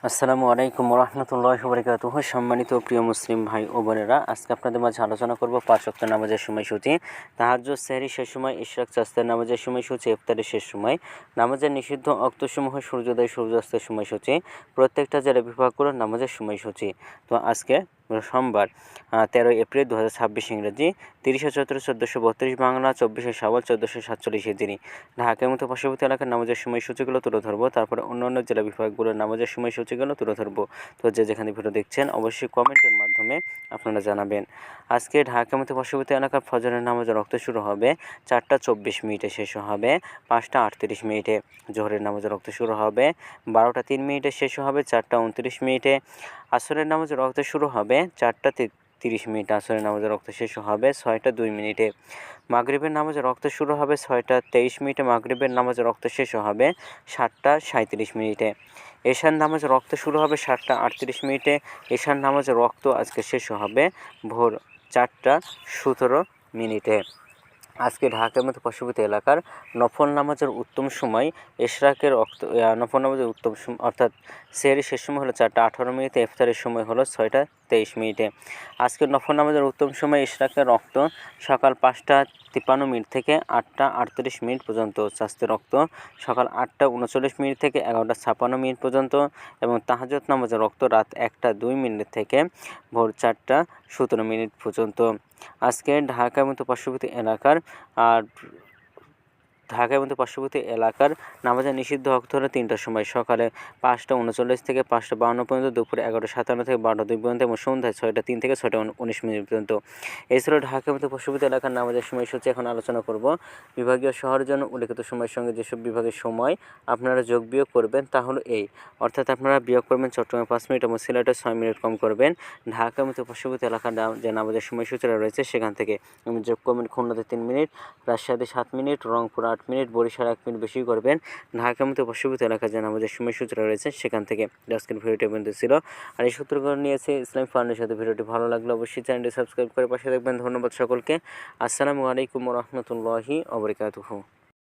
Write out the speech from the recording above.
আসসালামু আলাইকুম রহমতুল্লাহি ওয়া বারাকাতুহু। সম্মানিত প্রিয় মুসলিম ভাই ও বোনেরা, আজকে আপনাদের মাঝে আলোচনা করব ৫ ওয়াক্ত নামাজের সময়সূচি, তাহাজ্জুদ, সেহরি শেষ সময়, ইশরাক, চাস্তের নামাজের সময়সূচি, ইফতারের শেষ সময়, নামাজের নিষিদ্ধ অক্তসমূহ, সূর্যোদয় সূর্যাস্তের সময়সূচি, প্রত্যেকটা জেলা বিভাগগুলোর নামাজের সময়সূচি। তো আজকে সোমবার 13 এপ্রিল 2026 ইংরেজি, 30 চৈত্র 1432 বাংলা, 24 শাওয়াল 1447 হিজরি। ঢাকার মতো পার্শ্ববর্তী এলাকার নামাজের সময়সূচিগুলো তুলে ধরবো, তারপরে অন্যান্য জেলা বিভাগগুলোর নামাজের সময়সূচিগুলো তুলে ধরবো। তো যেখানে ভিডিও দেখছেন অবশ্যই কমেন্টের মাধ্যমে আপনারা জানাবেন। আজকে ঢাকার মতো পার্শ্ববর্তী এলাকার ফজরের নামাজের রক্ত শুরু হবে 4টা 24 শেষ হবে 5টা 38। জোহরের নামাজের রক্ত শুরু হবে 12টা 3 শেষ হবে 4টা 29। আসরের নামাজের রক্ত শুরু হবে 4টা 30। আসরের নামাজের রক্ত শেষ হবে 6টা 2। মাগরিবের নামাজের রক্ত শুরু হবে 6টা 23। মাগরিবের নামাজের রক্ত শেষ হবে 7টা 37। এশার নামাজের রক্ত শুরু হবে 7টা 38। এশার নামাজের রক্ত আজকে শেষ হবে ভোর 4টা 17। আজকে ঢাকার মতো পার্শ্ববর্তী এলাকার নফল নামাজের উত্তম সময়, ইশরাকের নফল নামাজের উত্তম সময় অর্থাৎ সেহরি শেষ সময় হলো 4টা 18। ইফতারের সময় হলো 6টা 23। আজকের নফল নামাজের উত্তম সময় ইশরাকের রক্ত সকাল 5টা 53 থেকে 8টা 38 পর্যন্ত, চাস্তের রক্ত সকাল 8টা 39 থেকে 11টা 56 পর্যন্ত, এবং তাহাজ্জুদ নামাজের রক্ত রাত 1টা 2 থেকে ভোর 4টা 17 পর্যন্ত। আজকে ঢাকার মতো পার্শ্ববর্তী এলাকার নামাজের নিষিদ্ধ ওয়াক্ত হলো 3টার সময়, সকালে 5টা 39 থেকে 5টা 52 পর্যন্ত, দুপুরে 11টা 57 থেকে 12টা 2 পর্যন্ত, এবং সন্ধ্যায় 6টা 3 থেকে 6টা 19 পর্যন্ত। এছাড়াও ঢাকার মতো পার্শ্ববর্তী এলাকার নামাজের সময়সূচি এখন আলোচনা করব। বিভাগীয় শহরের জন্য উল্লেখিত সময়ের সঙ্গে যেসব বিভাগের সময় আপনারা যোগ বিয়োগ করবেন তা হলো এই, অর্থাৎ আপনারা বিয়োগ করবেন চট্টগ্রামে 5 মিনিট এবং সিলেটে 6 মিনিট কম করবেন। ঢাকার মতো পার্শ্ববর্তী এলাকার যে নামাজের সময়সূচিরা রয়েছে সেখান থেকে যোগ করবেন খুলনাতে 3 মিনিট, রাজশাহীতে 7 minute, Rangpur 8 minute, Barishal 1 minute বেশি করবেন। ঢাকার মতো পার্শ্ববর্তী এলাকার যে নামাজের সময়সূচিরা রয়েছে সেখান থেকে। আজকের ভিডিওটি পর্যন্ত ছিল, আর এই সূত্রগুলো নিয়েছে ইসলামিক ফাউন্ডেশনের সাথে। ভিডিওটি ভালো লাগলে অবশ্যই চ্যানেলটি সাবস্ক্রাইব করে পাশে দেখবেন। ধন্যবাদ সকলকে। আসসালামু আলাইকুম রহমতুল্লাহি ওয়া বারাকাতুহু।